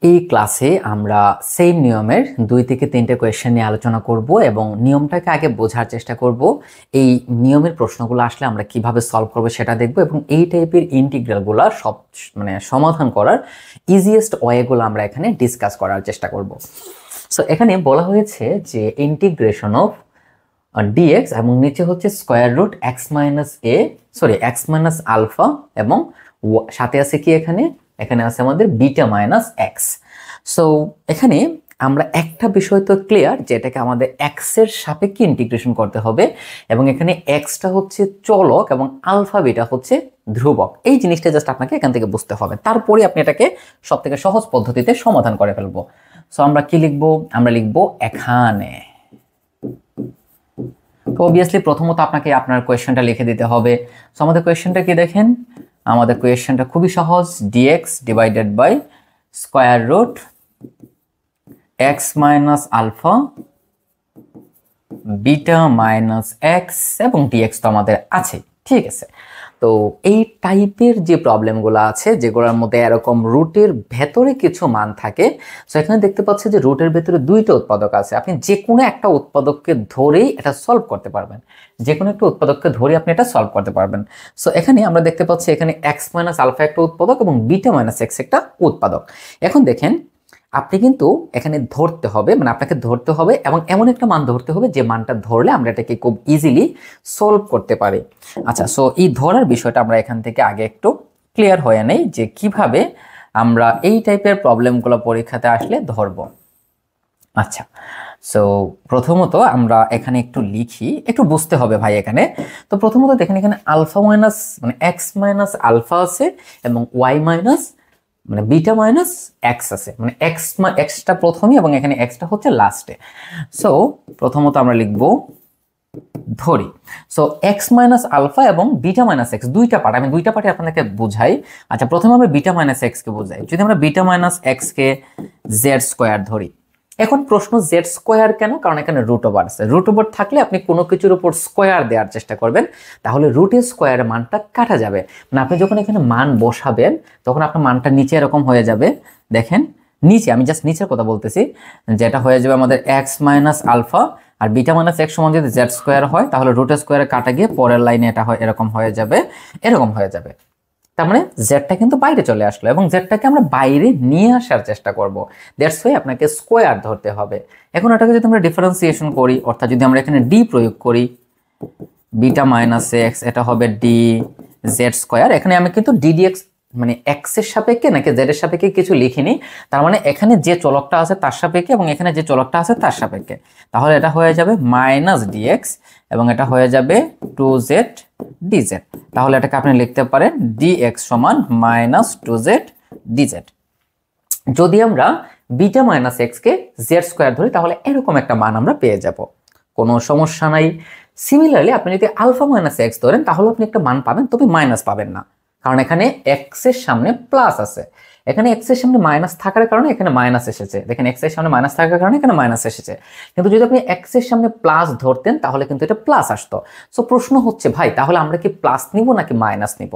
এই ক্লাসে আমরা সেম নিয়মের 2 থেকে 3টে কোয়েশ্চেন নিয়ে আলোচনা করব এবং নিয়মটাকে আগে বোঝার চেষ্টা করব। এই নিয়মের প্রশ্নগুলো আসলে আমরা কিভাবে সলভ করব সেটা দেখব এবং এই টাইপের ইন্টিগ্রালগুলো সমাধান করার ইজিয়েস্ট ওয়েগুলো আমরা এখানে ডিসকাস করার চেষ্টা করব। সো এখানে বলা হয়েছে যে ইন্টিগ্রেশন অফ dx এবং নিচে হচ্ছে square root x minus alpha এবং সাথে আছে কি এখানে আছে আমাদের বিটা মাইনাস এক্স। সো এখানে আমরা একটা বিষয় তো ক্লিয়ার যে এটাকে আমাদের এক্স এর সাপেক্ষে ইন্টিগ্রেশন করতে হবে এবং এখানে এক্সটা হচ্ছে চলক এবং আলফা বিটা হচ্ছে ধ্রুবক। এই জিনিসটা জাস্ট আপনাকে এখান থেকে বুঝতে হবে, তারপরে আপনি এটাকে সব থেকে সহজ পদ্ধতিতে সমাধান করে ফেলবো। সো আমরা কি লিখবো? আমরা লিখবো এখানে। তো অবভিয়াসলি প্রথমত আপনাকে আপনার কোয়েশ্চেনটা লিখে দিতে হবে। সো আমাদের কোয়েশ্চেনটা কি দেখেন, আমাদের কোয়েশ্চেনটা খুবই সহজ, dx divided by square root x minus alpha beta minus x এবং dx তো আমাদের আছে, ঠিক আছে। তো এই টাইপের যে প্রবলেমগুলো আছে যেগুলোর মধ্যে এরকম রুটের ভেতরে কিছু মান থাকে, সো এখানে দেখতে পাচ্ছি যে রুটের ভেতরে দুইটা উৎপাদক আছে, আপনি যে কোনো একটা উৎপাদককে ধরেই এটা সলভ করতে পারবেন, যে কোনো একটা উৎপাদককে ধরে আপনি এটা সলভ করতে পারবেন। সো এখানে আমরা দেখতে পাচ্ছি এখানে x মাইনাস আলফা একটা উৎপাদক এবং বিটা মাইনাস এক্স একটা উৎপাদক। এখন দেখেন আপনি কিন্তু এখানে ধরতে হবে, মানে আপনাকে ধরতে হবে এবং এমন একটা মান ধরতে হবে যে মানটা ধরলে আমরা এটাকে খুব ইজিলি সলভ করতে পারি। আচ্ছা, সো এই ধরার বিষয়টা আমরা এখান থেকে আগে একটু ক্লিয়ার হয়ে নেই যে কিভাবে আমরা এই টাইপের প্রবলেমগুলো পরীক্ষাতে আসলে ধরব। আচ্ছা, সো প্রথমত আমরা এখানে একটু লিখি, একটু বুঝতে হবে ভাই এখানে। তো প্রথমত দেখেন এখানে আলফা মাইনাস মানে এক্স মাইনাস আলফা আছে এবং ওয়াই মাইনাস মানে বিটা মাইনাস এক্স আছে, মানে এক্সটা প্রথমে এবং এখানে এক্সটা হচ্ছে লাস্টে। সো প্রথমত আমরা লিখব ধরি। সো এক্স মাইনাস আলফা এবং বিটা মাইনাস এক্স দুইটা পার্ট, আমি দুইটা পার্টে আপনাদেরকে বুঝাই। আচ্ছা, প্রথমে আমরা বিটা মাইনাস এক্সকে বুঝাই। যদি আমরা বিটা মাইনাস এক্সকে জেড স্কোয়ার ধরি, এখন প্রশ্ন জেড স্কোয়ার কেন? কারণ এখানে রুট ওভার আছে। রুট ওভার থাকলে আপনি কোনো কিছুর উপর স্কোয়ার দেওয়ার চেষ্টা করবেন, তাহলে রুটের স্কোয়ারের মানটা কাটা যাবে। মানে আপনি যখন এখানে মান বসাবেন তখন আপনার মানটা নিচে এরকম হয়ে যাবে। দেখেন নিচে, আমি জাস্ট নিচের কথা বলতেছি, যেটা হয়ে যাবে আমাদের এক্স মাইনাস আলফা আর বিটা মাইনাস এক্স সমান যদি জেড স্কোয়ার হয় তাহলে রুটের স্কোয়ারে কাটা গিয়ে পরের লাইনে এটা হয় এরকম হয়ে যাবে, এরকম হয়ে যাবে। তার মানে জেডটা কিন্তু বাইরে চলে আসলো এবং জেডটাকে আমরা বাইরে নিয়ে আসার চেষ্টা করব। দ্যাটস ওয়াই আপনাকে স্কোয়ার ধরতে হবে। এখন এটাকে যদি আমরা ডিফারেন্সিয়েশন করি, অর্থাৎ যদি আমরা এখানে ডি প্রয়োগ করি, বিটা মাইনাস এক্স এটা হবে ডি জেড স্কোয়ার। এখানে আমি কিন্তু ডিডিএক্স মানে এক্স এর সাপেক্ষে নাকি জেড এর সাপেক্ষে কিছু লিখিনি, তার মানে এখানে যে চলকটা আছে তার সাপেক্ষে এবং এখানে যে চলকটা আছে তার সাপেক্ষে, তাহলে এটা হয়ে যাবে মাইনাস ডিএক্স এবং এটা হয়ে যাবে 2z dz। তাহলে এটাকে আপনি লিখতে পারেন dx সমান মাইনাস 2z dz। যদি আমরা বিটা মাইনাস এক্স কে জেড স্কোয়ার ধরি তাহলে এরকম একটা মান আমরা পেয়ে যাব, কোনো সমস্যা নাই। সিমিলারলি আপনি যদি আলফা মাইনাস এক্স ধরেন তাহলে আপনি একটা মান পাবেন, তবে মাইনাস পাবেন না, কারণ এখানে এক্স এর সামনে প্লাস আছে। এখানে এক্স এর সামনে মাইনাস থাকার কারণে এখানে মাইনাস এসেছে, দেখেন এক্স এর সামনে মাইনাস থাকার কারণে এখানে মাইনাস এসেছে। কিন্তু যদি আপনি এক্স এর সামনে প্লাস ধরতেন তাহলে কিন্তু এটা প্লাস আসতো। সো প্রশ্ন হচ্ছে ভাই তাহলে আমরা কি প্লাস নিব নাকি মাইনাস নিব?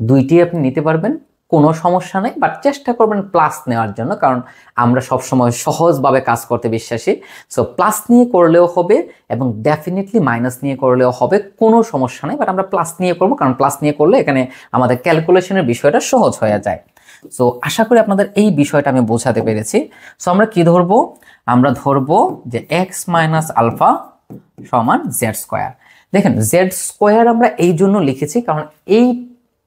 দুইটি আপনি নিতে পারবেন, কোনো সমস্যা নেই, বাট চেষ্টা করবেন প্লাস নেওয়ার জন্য, কারণ আমরা সবসময় সহজভাবে কাজ করতে বিশ্বাসী। সো প্লাস নিয়ে করলেও হবে এবং ডেফিনেটলি মাইনাস নিয়ে করলেও হবে, কোনো সমস্যা নেই, বাট আমরা প্লাস নিয়ে করবো, কারণ প্লাস নিয়ে করলে এখানে আমাদের ক্যালকুলেশনের বিষয়টা সহজ হয়ে যায়। সো আশা করি আপনাদের এই বিষয়টা আমি বোঝাতে পেরেছি। সো আমরা কি ধরবো? আমরা ধরবো যে এক্স মাইনাস আলফা সমান জেড স্কোয়ার। দেখেন জেড স্কোয়ার আমরা এই জন্য লিখেছি কারণ এই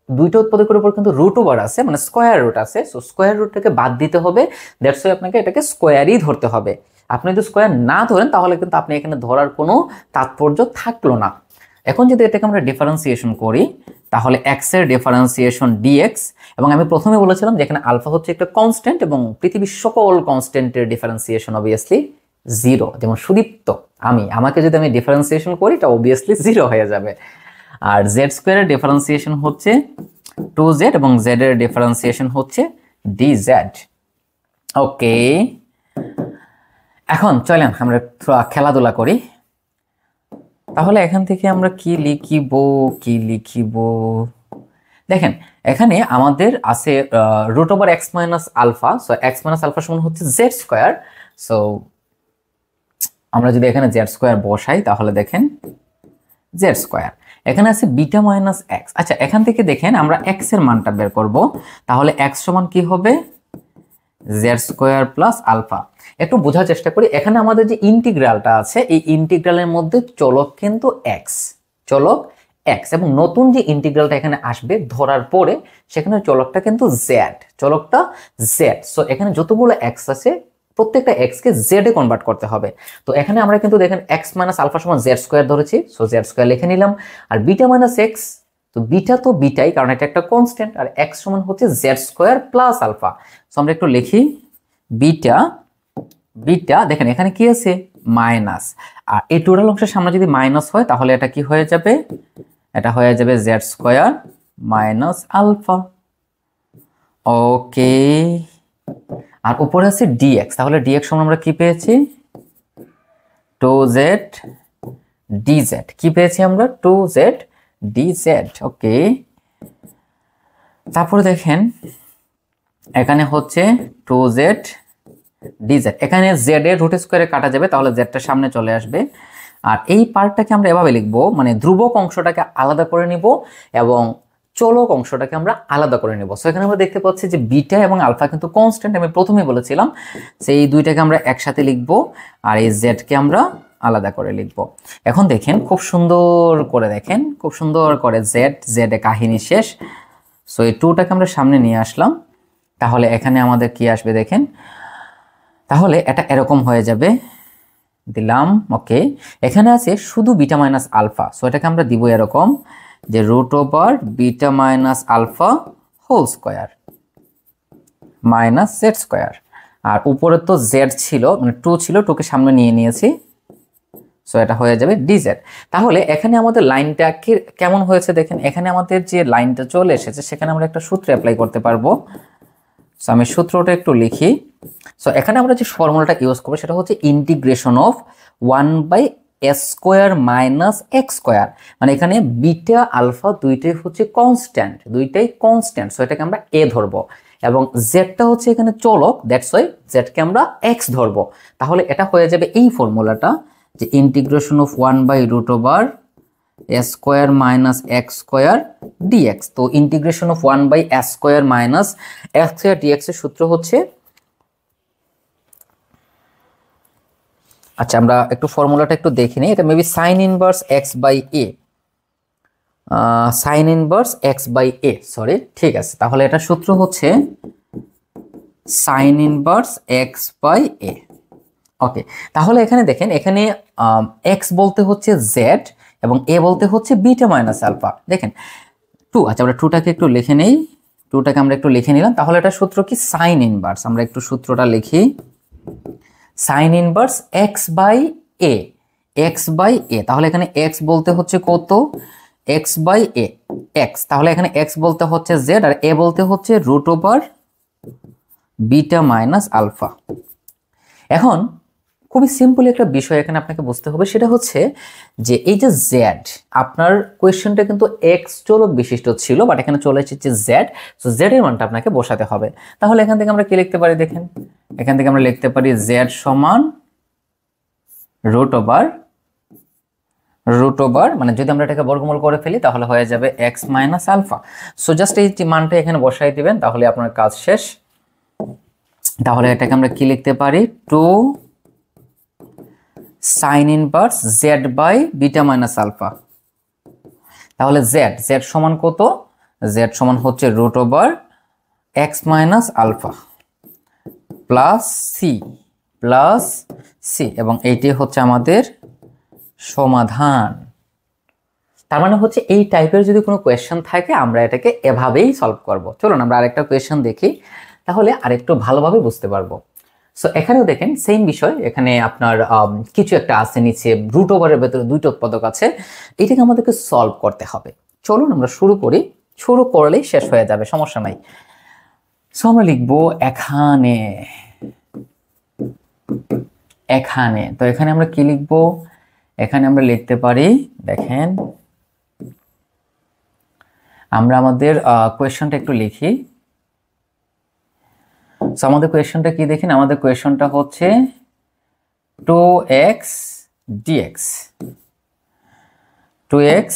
দুইটা উৎপাদকের উপর কিন্তু রুট ওভার আছে, মানে স্কোয়ার রুট আছে। সো স্কোয়ার রুটটাকে বাদ দিতে হবে, দ্যাটস ওয়াই আপনাকে এটাকে স্কোয়ারই ধরতে হবে। আপনি যদি স্কোয়ার না ধরেন তাহলে কিন্তু আপনি এখানে ধরার কোনো তাৎপর্য থাকলো না। এখন যদি এটাকে আমরা ডিফারেন্সিয়েশন করি তাহলে এক্স এর ডিফারেন্সিয়েশন ডিএক্স, এবং আমি প্রথমে বলেছিলাম যে এখানে আলফা হচ্ছে একটা কনস্ট্যান্ট এবং পৃথিবীর সকল কনস্ট্যান্টের ডিফারেন্সিয়েশন অবভিয়াসলি জিরো। যেমন সুদীপ্ত আমাকে যদি আমি ডিফারেন্সিয়েশন করি এটা অবভিয়াসলি জিরো হয়ে যাবে। আর জেড স্কোয়ারের ডিফারেন্সিয়েশন হচ্ছে 2z এবং জেড এর ডিফারেন্সিয়েশন হচ্ছে dz। ওকে, এখন চলেন আমরা খেলাধুলা করি। তাহলে এখান থেকে আমরা কি লিখিব? দেখেন এখানে আমাদের আছে root over x minus alpha, so x minus alpha সমান হচ্ছে জেড স্কোয়ার। সো আমরা যদি এখানে জেড স্কোয়ার বসাই তাহলে দেখেন জেড স্কোয়ার, এখানে আছে বিটা মাইনাস এক্স। আচ্ছা এখান থেকে দেখেন আমরা এক্স এর মানটা বের করব, তাহলে এক্স সমান কি হবে জেড স্কোয়ার প্লাস আলফা। একটু বোঝার চেষ্টা করি, এখানে আমাদের যে ইন্টিগ্রালটা আছে এই ইন্টিগ্রালের মধ্যে চলক কিন্তু এক্স, চলক এক্স, এবং নতুন যে ইন্টিগ্রালটা এখানে আসবে ধরার পরে সেখানে চলকটা কিন্তু জেড, চলকটা জেড। সো এখানে যতগুলো এক্স আছে প্রত্যেকটা এক্স কে জেড এ কনভার্ট করতে হবে। তো এখানে আমরা কিন্তু দেখেন এক্স মাইনাস আলফা সমান জেড স্কোয়ার ধরেছি, সো জেড স্কোয়ার লিখে নিলাম। আর বিটা মাইনাস এক্স, তো বিটা তো বিটাই কারণ এটা একটা কনস্ট্যান্ট, আর এক্স সমান হচ্ছে Z square plus alpha. So আমরা একটু লিখি বিটা, বিটা দেখেন এখানে কি আছে মাইনাস, আর এই টোটাল অংশের সামনে যদি মাইনাস হয় তাহলে এটা কি হয়ে যাবে, এটা হয়ে যাবে জেড স্কোয়ার মাইনাস আলফা। ওকে, আর উপরে আছে ডিএক্স, তাহলে ডিএক্স সমান আমরা কি পেয়েছি টু জেড ডিজেড, কি পেয়েছি আমরা টু জেড ডিজেড। ওকে, তারপরে দেখেন এখানে হচ্ছে টু জেড ডিজেড, এখানে জেড এর রুট স্কোয়ারে কাটা যাবে তাহলে জেডটা সামনে চলে আসবে। আর এই পার্টটাকে আমরা এভাবে লিখবো, মানে ধ্রুবক অংশটাকে আলাদা করে নিব এবং চলক অংশটাকে আমরা আলাদা করে নেব। সো এখানে আমরা দেখতে পাচ্ছি যে বিটা এবং আলফা কিন্তু কনস্ট্যান্ট, আমি প্রথমেই বলেছিলাম সেই দুইটাকে আমরা একসাথে লিখব আর এই জেডকে আমরা আলাদা করে লিখব। এখন দেখেন খুব সুন্দর করে, দেখেন খুব সুন্দর করে জেড, জেড এ কাহিনী শেষ। সো এই টুটাকে আমরা সামনে নিয়ে আসলাম, তাহলে এখানে আমাদের কি আসবে দেখেন, তাহলে এটা এরকম হয়ে যাবে, দিলাম। ওকে, এখানে আছে শুধু বিটা মাইনাস আলফা, সো এটাকে আমরা দিব এরকম যে root over beta minus alpha whole square minus z square. আর উপরে তো জেড ছিল, মানে টু ছিল, টুকে সামনে নিয়ে নিয়েছি, সো এটা হয়ে যাবে ডিজেড। তাহলে এখানে আমাদের লাইনটা কেমন হয়েছে দেখেন, এখানে আমাদের যে লাইনটা চলে এসেছে সেখানে আমরা একটা সূত্র অ্যাপ্লাই করতে পারবো। সো আমি সূত্রটা একটু লিখি। সো এখানে আমরা যে ফর্মুলাটা ইউজ করবো সেটা হচ্ছে integration of 1/s square minus x square, মানে এখানে বিটা আলফা দুইটাই হচ্ছে কনস্ট্যান্ট, দুইটাই কনস্ট্যান্ট, সো এটাকে আমরা এ ধরবো, এবং জেডটা হচ্ছে এখানে চলক, দ্যাটস ওয়াই জেডকে আমরা এক্স ধরবো। তাহলে এটা হয়ে যাবে এই ফর্মুলাটা যে integration of 1/√s square minus x square dx. তো integration of 1/s square minus x square dx এর সূত্র হচ্ছে, আচ্ছা আমরা একটু ফর্মুলাটা একটু দেখে নিই, এটা maybe sine inverse x by a, sine inverse x by a, sorry ঠিক আছে। তাহলে এটা সূত্র হচ্ছে sine inverse x by a. Okay, তাহলে এখানে দেখেন এখানে এক্স বলতে হচ্ছে জেড এবং এ বলতে হচ্ছে বিটা মাইনাস আলফা। দেখেন টু, আচ্ছা আমরা টুটাকে একটু লিখে নেই, টুটাকে আমরা একটু লিখে নিলাম। তাহলে এটা সূত্র কি সাইন ইনভার্স, আমরা একটু সূত্রটা লিখি, sine inverse x by a, x by a. তাহলে এখানে এক্স বলতে হচ্ছে কত, এক্স বাই এ এক্স, তাহলে এখানে এক্স বলতে হচ্ছে জেড আর এ বলতে হচ্ছে root over beta minus alpha. এখন খুবই সিম্পল একটা বিষয় এখানে আপনাকে বুঝতে হবে, সেটা হচ্ছে যে এই যে জেড, আপনার কোয়েশ্চেনটা কিন্তু এক্স চলক বিশিষ্ট ছিল, বাট এখানে চলে এসেছে জেড, সো জেড এর মানটা আপনাকে বসাতে হবে। তাহলে এখান থেকে আমরা কি লিখতে পারি দেখেন, এখান থেকে আমরা লিখতে পারি জেড সমান রুট ওভার, মানে যদি আমরা এটাকে বর্গমূল করে ফেলি তাহলে হয়ে যাবে x minus alpha. So just এই মানটা এখানে বসাই দিবেন, তাহলে আপনার কাজ শেষ। তাহলে এটাকে আমরা কি লিখতে পারি, two sine inverse z by beta minus alpha. তাহলে জেড, জেড সমান কত, জেড সমান হচ্ছে root over x minus alpha plus c, এবং এইটি হচ্ছে আমাদের সমাধান। তার মানে হচ্ছে এই টাইপের যদি কোনো কোয়েশ্চেন থাকে আমরা এটাকে এভাবেই সলভ করব। চলুন আমরা আরেকটা কোয়েশ্চেন দেখি, তাহলে আরেকটু ভালোভাবে বুঝতে পারবো। সো এখানেও দেখেন সেম বিষয়, এখানে আপনার কিছু একটা আছে, নিচে রুট ওভারের ভেতরে দুইটা উৎপাদক আছে, এটাকে আমাদেরকে সলভ করতে হবে। চলুন আমরা শুরু করি, শুরু করলেই শেষ হয়ে যাবে, সমস্যা নাই। সো আমরা লিখবো এখানে, তো এখানে আমরা কি লিখবো, এখানে আমরা লিখতে পারি দেখেন আমরা আমাদের কোয়েশ্চনটা একটু লিখি। সো আমাদের কোয়েশ্চনটা কি দেখেন, আমাদের কোয়েশ্চনটা হচ্ছে 2x dx 2x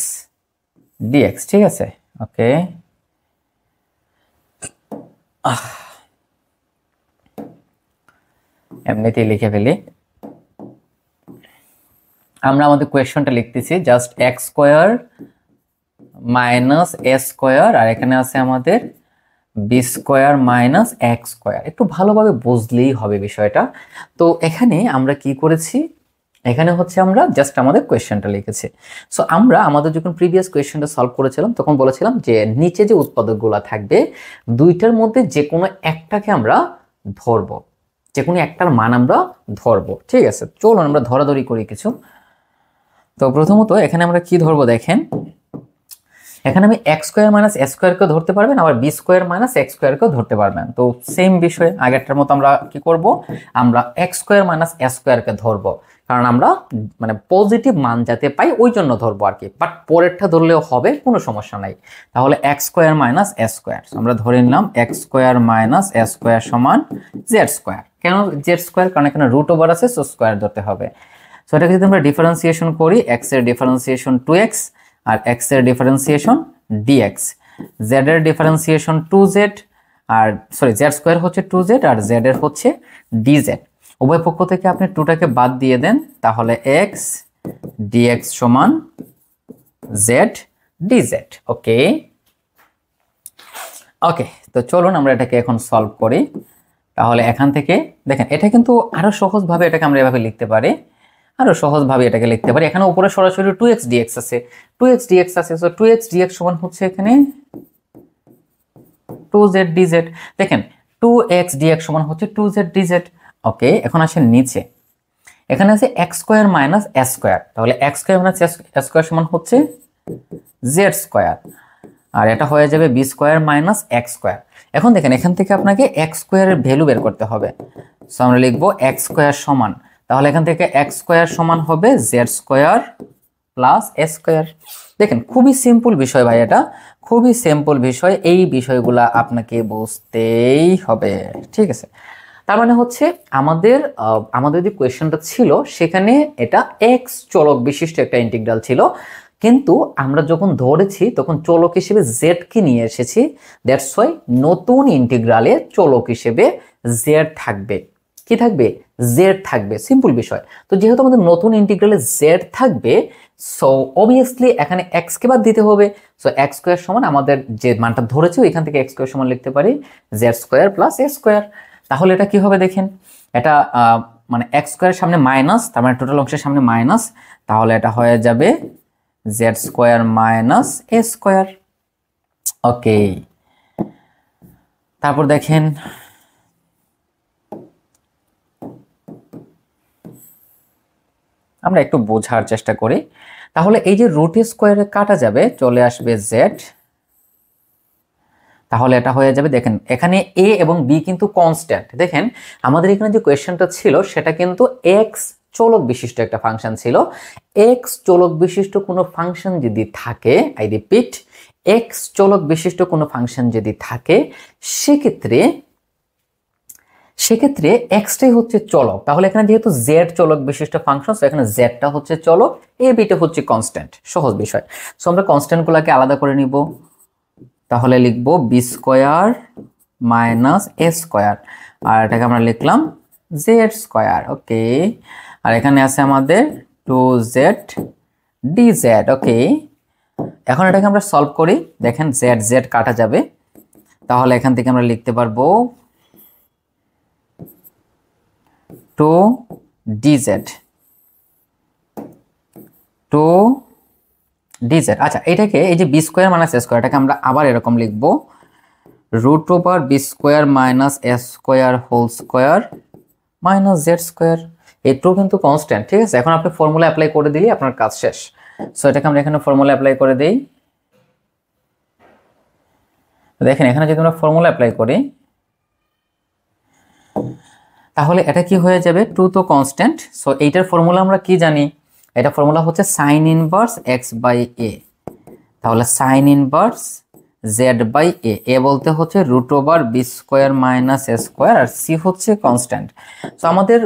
dx, ঠিক আছে। ওকে, এমনিতেই লিখে ফেলি। আমরা আমাদের কোয়েশ্চনটা লিখতেছি just x square minus a square, আর এখানে আছে আমাদের b square minus x square. একটু ভালোভাবে বুঝলেই হবে বিষয়টা। তো এখানে আমরা কি করেছি, এখানে হচ্ছে আমরা জাস্ট আমাদের কোয়েশ্চনটা লিখেছি। সো আমরা আমাদের যখন প্রিভিয়াস কোয়েশ্চনটা সলভ করেছিলাম তখন বলেছিলাম যে নিচে যে উৎপাদকগুলো থাকবে দুইটার মধ্যে যে কোনো একটাকে আমরা ধরবো, যে কোনো একটার মান আমরা ধরবো, ঠিক আছে। চলুন আমরা ধরাধরি করি কিছু। তো প্রথমত এখানে আমরা কি ধরবো দেখেন, এখানে আমি এক্স স্কোয়ার মাইনাস এ স্কোয়ারকেও ধরতে পারবেন, আবার বি স্কোয়ার মাইনাস এক্স স্কোয়ারকেও ধরতে পারবেন। তো সেম বিষয় আগেরটার মতো আমরা কি করব, আমরা এক্স স্কোয়ার মাইনাস এ স্কোয়ারকে ধরবো, কারণ আমরা মানে পজিটিভ মান যাতে পাই ওই জন্য ধরবো আর কি। বাট পরেরটা ধরলেও হবে, কোনো সমস্যা নাই। তাহলে x square minus a square আমরা ধরে নিলাম x square minus a square সমান জেড স্কোয়ার। কেন জেড স্কোয়ার, কারণ এখানে রুট ওভার আছে, সো স্কোয়ার ধরতে হবে। সো এটাকে যদি আমরা ডিফারেন্সিয়েশন করি, এক্স এর ডিফারেন্সিয়েশন 2x আর এক্স এর ডিফারেন্সিয়েশন dx, z এর ডিফারেন্সিয়েশন 2z, আর সরি z স্কয়ার হচ্ছে 2z আর z এর হচ্ছে dz। উভয় পক্ষ থেকে আপনি 2টাকে বাদ দিয়ে দেন, তাহলে x dx সমান z dz। ওকে ওকে, তো চলুন আমরা এটাকে এখন সলভ করি। তাহলে এখান থেকে দেখেন এটা কিন্তু আরো সহজভাবে এটাকে আমরা এভাবে লিখতে পারি, আরো সহজভাবে এটাকে লিখতে পারি। এখানে উপরে সরাসরি 2x dx আছে, 2x dx আছে, সো 2x dx সমান হচ্ছে এখানে 2z dz। দেখেন 2x dx সমান হচ্ছে 2z dz। ওকে, এখন আসেন নিচে, এখানে আছে x square minus a square, তাহলে x square minus a square সমান হচ্ছে z স্কয়ার, আর এটা হয়ে যাবে b square minus x square. এখন দেখেন এখান থেকে আপনাকে x স্কয়ারের ভ্যালু বের করতে হবে, সো আমরা লিখব x স্কয়ার সমান, তাহলে এখান থেকে x স্কয়ার সমান হবে z square plus a square. দেখেন খুবই সিম্পল বিষয় ভাই, এটা খুবই সিম্পল বিষয়, এই বিষয়গুলা আপনাকে বুঝতেই হবে, ঠিক আছে। তার মানে হচ্ছে আমাদের যে কোয়েশ্চনটা ছিল সেখানে এটা x চলক বিশিষ্ট একটা ইন্টিগ্রাল ছিল, কিন্তু আমরা যখন ধরেছি তখন চলক হিসেবে z কে নিয়ে এসেছি, দ্যাটস ওয়াই নতুন ইন্টিগ্রালে চলক হিসেবে z থাকবে। কি থাকবে? z থাকবে, সিম্পল বিষয়। তো যেহেতু আমাদের নতুন ইন্টিগ্রালে z থাকবে, সো অবভিয়াসলি এখানে x কে বাদ দিতে হবে। সো x স্কয়ার সমান আমাদের যে মানটা ধরেছি এখান থেকে x স্কয়ার সমান লিখতে পারি z square plus a square. তাহলে এটা কি হবে দেখেন, এটা মানে x স্কয়ারের সামনে মাইনাস, তার মানে টোটাল অংশের সামনে মাইনাস, তাহলে এটা হয়ে যাবে z square minus a square. Okay, তারপর দেখেন আমরা একটু বোঝার চেষ্টা করি। তাহলে এই যে রুট স্কয়ারে কাটা যাবে, চলে আসবে z, তাহলে এটা হয়ে যাবে, দেখেন এখানে a এবং b কিন্তু কনস্ট্যান্ট। দেখেন আমাদের এখানে যে কোয়েশ্চনটা ছিল সেটা কিন্তু x চলক বিশিষ্ট একটা ফাংশন ছিল। x চলক বিশিষ্ট কোনো ফাংশন যদি থাকে, আই রিপিট, x চলক বিশিষ্ট কোনো ফাংশন যদি থাকে সেক্ষেত্রে x টাই হচ্ছে চলক। তাহলে এখানে যেহেতু z চলক বিশিষ্ট ফাংশন, সো এখানে z টা হচ্ছে চলক, a b টা হচ্ছে কনস্ট্যান্ট। সহজ বিষয়। সো আমরা কনস্ট্যান্টগুলোকে আলাদা করে নিব, তাহলে লিখব b square minus a square, আর এটাকে আমরা লিখলাম z স্কয়ার। ওকে, আর এখানে আছে আমাদের 2z dz। ওকে, এখন এটাকে আমরা সলভ করি। দেখেন z z কাটা যাবে, তাহলে এখান থেকে আমরা লিখতে পারবো 2dz 2dz। আচ্ছা, এটাকে এই যে b square minus a square, এটাকে আমরা আবার এরকম লিখব, root over b square minus a square whole square minus z square. এই টু কিন্তু কনস্ট্যান্ট, ঠিক আছে। এখন আপনি ফর্মুলা অ্যাপ্লাই করে দিলে আপনার কাজ শেষ। সো এটাকে আমরা এখানে ফর্মুলা অ্যাপ্লাই করে দিই। দেখেন এখানে যদি আমরা ফর্মুলা অ্যাপ্লাই করি তাহলে এটা কি হয়ে যাবে, টু তো কনস্ট্যান্ট, সো এইটার ফর্মুলা আমরা কি জানি, এটা ফর্মুলা হচ্ছে sine inverse x by a। তাহলে sine inverse z by a বলতে হচ্ছে root over b square minus a square, আর সি হচ্ছে কনস্ট্যান্ট। তো আমাদের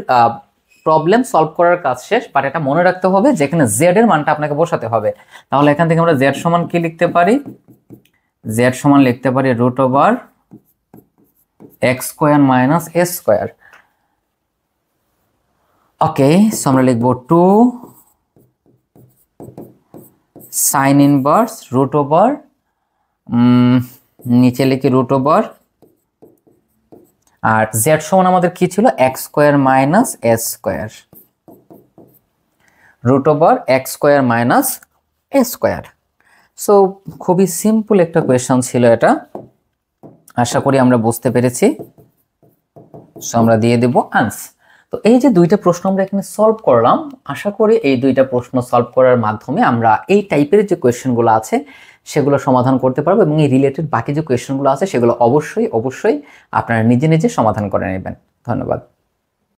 প্রবলেম সলভ করার কাজ শেষ, বাট এটা মনে রাখতে হবে যেখানে জেড এর মানটা আপনাকে বসাতে হবে। তাহলে এখান থেকে আমরা জেড সমান কি লিখতে পারি, জেড সমান লিখতে পারি root over x square minus a square. Okay, so আমরা লিখবো 2 সাইন ইনভার্স রুট ওভার, নিচে লিখি রুট ওভার, আর জেড সমান আমাদের কি ছিল, x square minus a square, root over x square minus a square. So খুবই সিম্পল একটা কোয়েশ্চন ছিল এটা, আশা করি আমরা বুঝতে পেরেছি। সো আমরা দিয়ে দেব আনসার। তো এই যে দুইটা প্রশ্ন আমরা এখানে সলভ করলাম, আশা করি এই দুইটা প্রশ্ন সলভ করার মাধ্যমে আমরা এই টাইপের যে কোয়েশ্চেনগুলো আছে সেগুলো সমাধান করতে পারবো, এবং এই রিলেটেড বাকি যে কোয়েশ্চেনগুলো আছে সেগুলো অবশ্যই আপনারা নিজে নিজে সমাধান করে নেবেন। ধন্যবাদ।